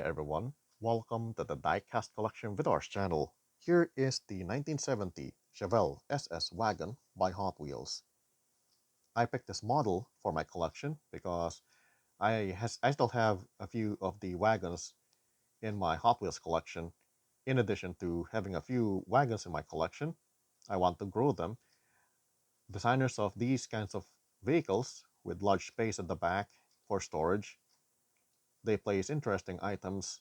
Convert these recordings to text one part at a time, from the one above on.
everyone, welcome to the Diecast Collection Videos channel. Here is the 1970 Chevelle SS Wagon by Hot Wheels. I picked this model for my collection because I still have a few of the wagons in my Hot Wheels collection. In addition to having a few wagons in my collection, I want to grow them. Designers of these kinds of vehicles with large space at the back for storage, they place interesting items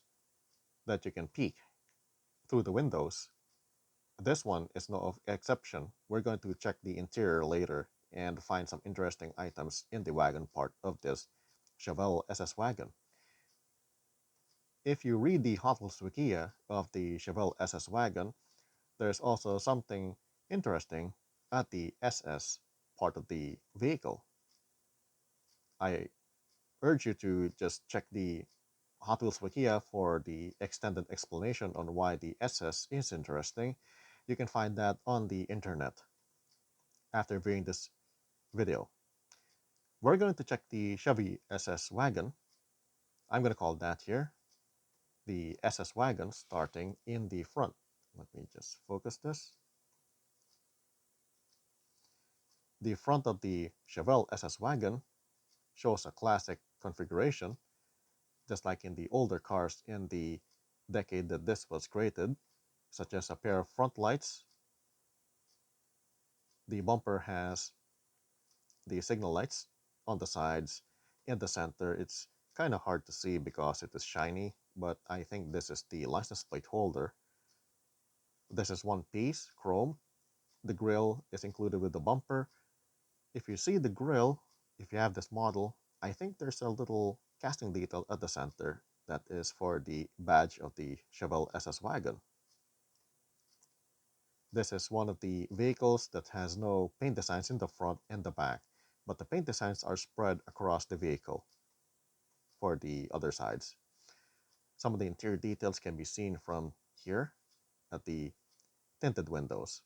that you can peek through the windows. This one is no exception. We're going to check the interior later and find some interesting items in the wagon part of this Chevelle SS wagon. If you read the Hot Wheels Wikia of the Chevelle SS wagon, there's also something interesting at the SS part of the vehicle. I urge you to just check the Hot Wheels Wikia for the extended explanation on why the SS is interesting. You can find that on the internet after viewing this video. We're going to check the Chevy SS wagon. I'm going to call that here the SS wagon, starting in the front. Let me just focus this. The front of the Chevelle SS wagon shows a classic configuration, just like in the older cars in the decade that this was created, such as a pair of front lights. The bumper has the signal lights on the sides. In the center, it's kind of hard to see because it is shiny, but I think this is the license plate holder. This is one piece, chrome. The grille is included with the bumper. If you see the grille, if you have this model, I think there's a little casting detail at the center that is for the badge of the Chevelle SS wagon. This is one of the vehicles that has no paint designs in the front and the back, but the paint designs are spread across the vehicle for the other sides. Some of the interior details can be seen from here at the tinted windows.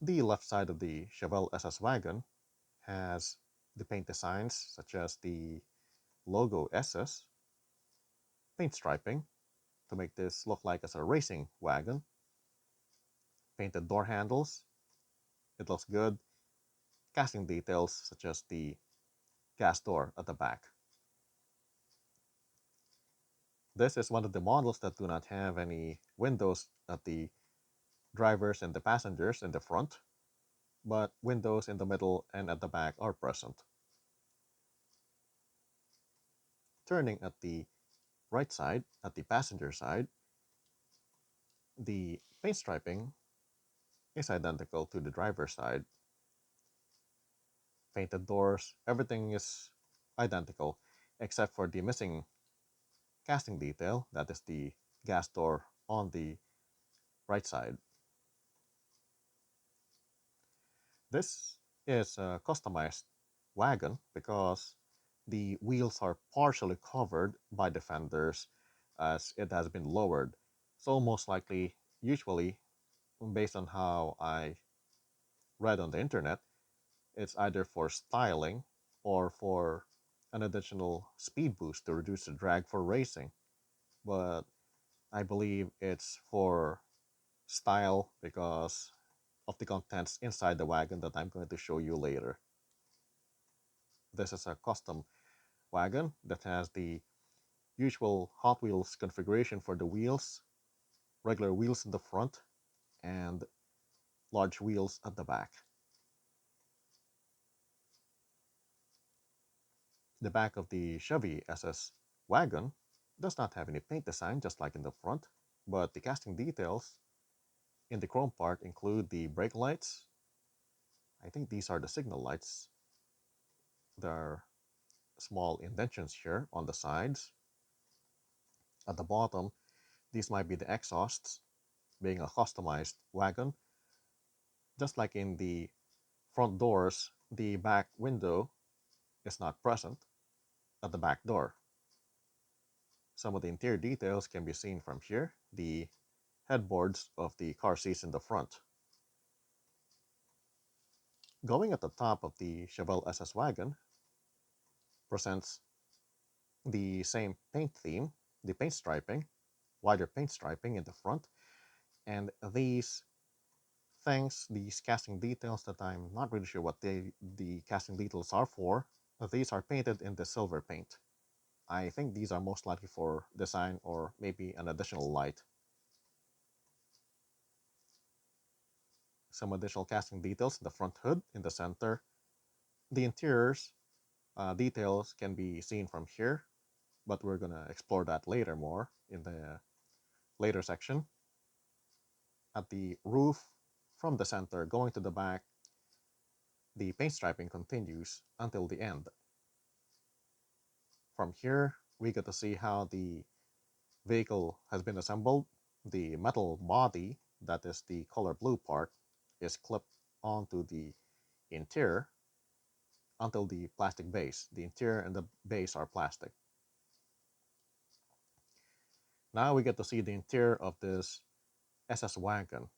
The left side of the Chevelle SS wagon has the paint designs such as the logo SS, paint striping to make this look like as a racing wagon, painted door handles, it looks good, casting details such as the gas door at the back. This is one of the models that do not have any windows at the drivers and the passengers in the front, but windows in the middle and at the back are present. Turning at the right side, at the passenger side, the paint striping is identical to the driver's side. Painted doors, everything is identical except for the missing casting detail, that is the gas door on the right side. This is a customized wagon because the wheels are partially covered by the fenders as it has been lowered. So most likely, usually, based on how I read on the internet, it's either for styling or for an additional speed boost to reduce the drag for racing. But I believe it's for style because of the contents inside the wagon that I'm going to show you later. This is a custom wagon that has the usual Hot Wheels configuration for the wheels, regular wheels in the front, and large wheels at the back. The back of the Chevy SS wagon does not have any paint design, just like in the front, but the casting details in the chrome part include the brake lights. I think these are the signal lights. There are small indentions here on the sides. At the bottom, these might be the exhausts, being a customized wagon. Just like in the front doors, the back window is not present at the back door. Some of the interior details can be seen from here, the headboards of the car seats in the front. Going at the top of the Chevelle SS wagon presents the same paint theme, the paint striping, wider paint striping in the front, and these things, these casting details that I'm not really sure what the casting details are for, these are painted in the silver paint. I think these are most likely for design or maybe an additional light. Some additional casting details in the front hood in the center. The interiors details can be seen from here, but we're going to explore that later more in the later section. At the roof, from the center going to the back, the paint striping continues until the end. From here, we get to see how the vehicle has been assembled. The metal body, that is the color blue part, is clipped onto the interior until the plastic base. The interior and the base are plastic. Now we get to see the interior of this SS Wagon.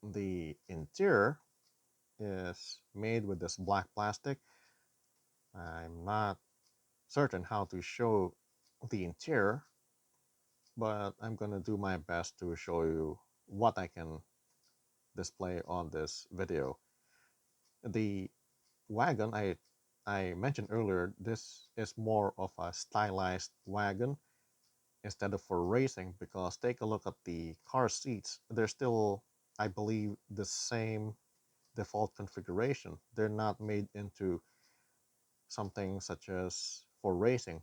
The interior is made with this black plastic. I'm not certain how to show the interior, but I'm going to do my best to show you what I can display on this video. The wagon I mentioned earlier, this is more of a stylized wagon instead of for racing, because take a look at the car seats. They're still, I believe, the same default configuration. They're not made into something such as for racing.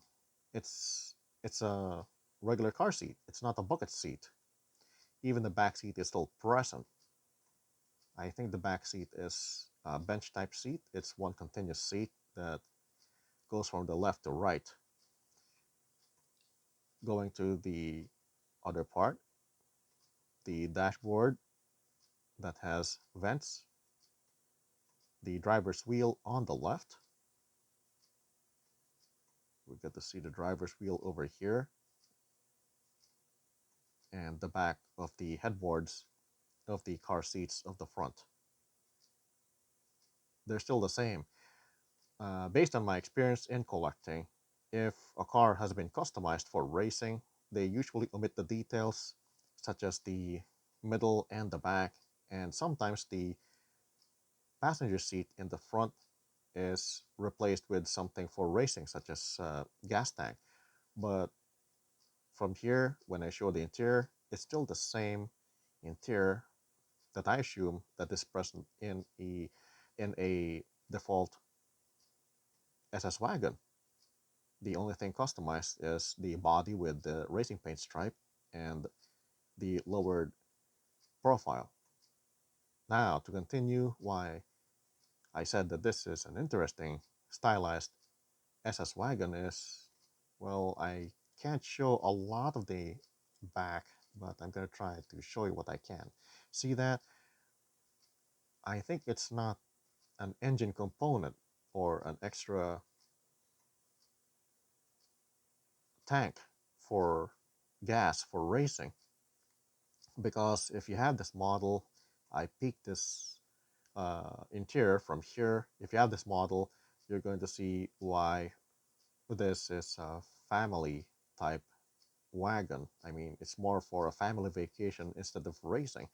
It's a regular car seat. It's not a bucket seat. Even the back seat is still present. I think the back seat is a bench type seat. It's one continuous seat that goes from the left to right. Going to the other part, the dashboard that has vents, the driver's wheel on the left. We get to see the driver's wheel over here, and the back of the headboards of the car seats of the front. They're still the same. Based on my experience in collecting, if a car has been customized for racing, they usually omit the details such as the middle and the back, and sometimes the passenger seat in the front is replaced with something for racing, such as gas tank. But from here, when I show the interior, it's still the same interior that I assume that is present in a default SS Wagon. The only thing customized is the body with the racing paint stripe and the lowered profile. Now, to continue why I said that this is an interesting stylized SS Wagon is, well, I can't show a lot of the back, but I'm going to try to show you what I can. See that? I think it's not an engine component or an extra tank for gas for racing, because if you have this model, I peeked this interior from here. If you have this model, you're going to see why this is a family type wagon. I mean, it's more for a family vacation instead of racing.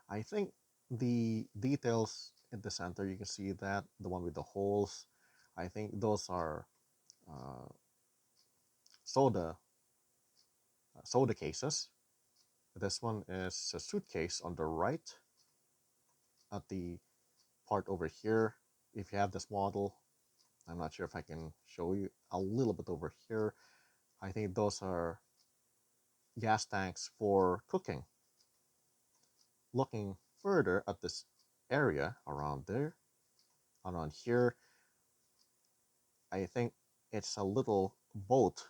I think the details in the center, you can see that the one with the holes, I think those are uh, soda soda cases. This one is a suitcase on the right. At the part over here, if you have this model, I'm not sure if I can show you a little bit over here. I think those are gas tanks for cooking. Looking further at this area around there, around here, I think it's a little boat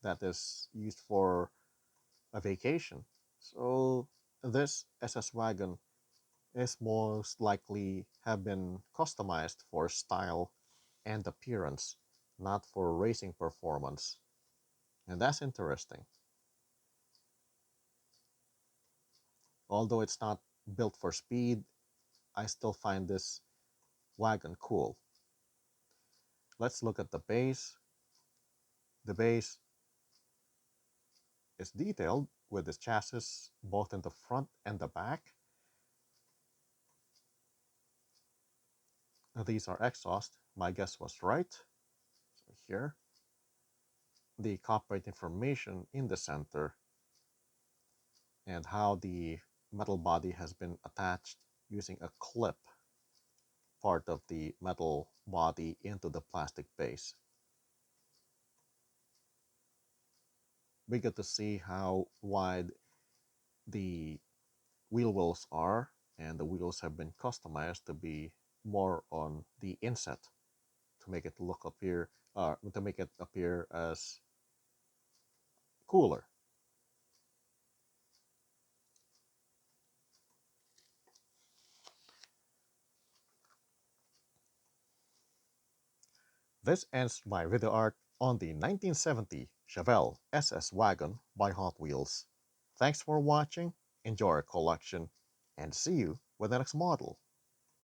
that is used for a vacation. So this SS Wagon is most likely have been customized for style and appearance, not for racing performance. And that's interesting. Although it's not built for speed, I still find this wagon cool. Let's look at the base. The base is detailed with the chassis both in the front and the back. These are exhaust. My guess was right. So here, the copyright information in the center and how the metal body has been attached using a clip part of the metal body into the plastic base. We get to see how wide the wheel wells are, and the wheels have been customized to be more on the inset to make it to make it appear as cooler. This ends my video art on the 1970 Chevelle SS Wagon by Hot Wheels. Thanks for watching, enjoy our collection, and see you with the next model.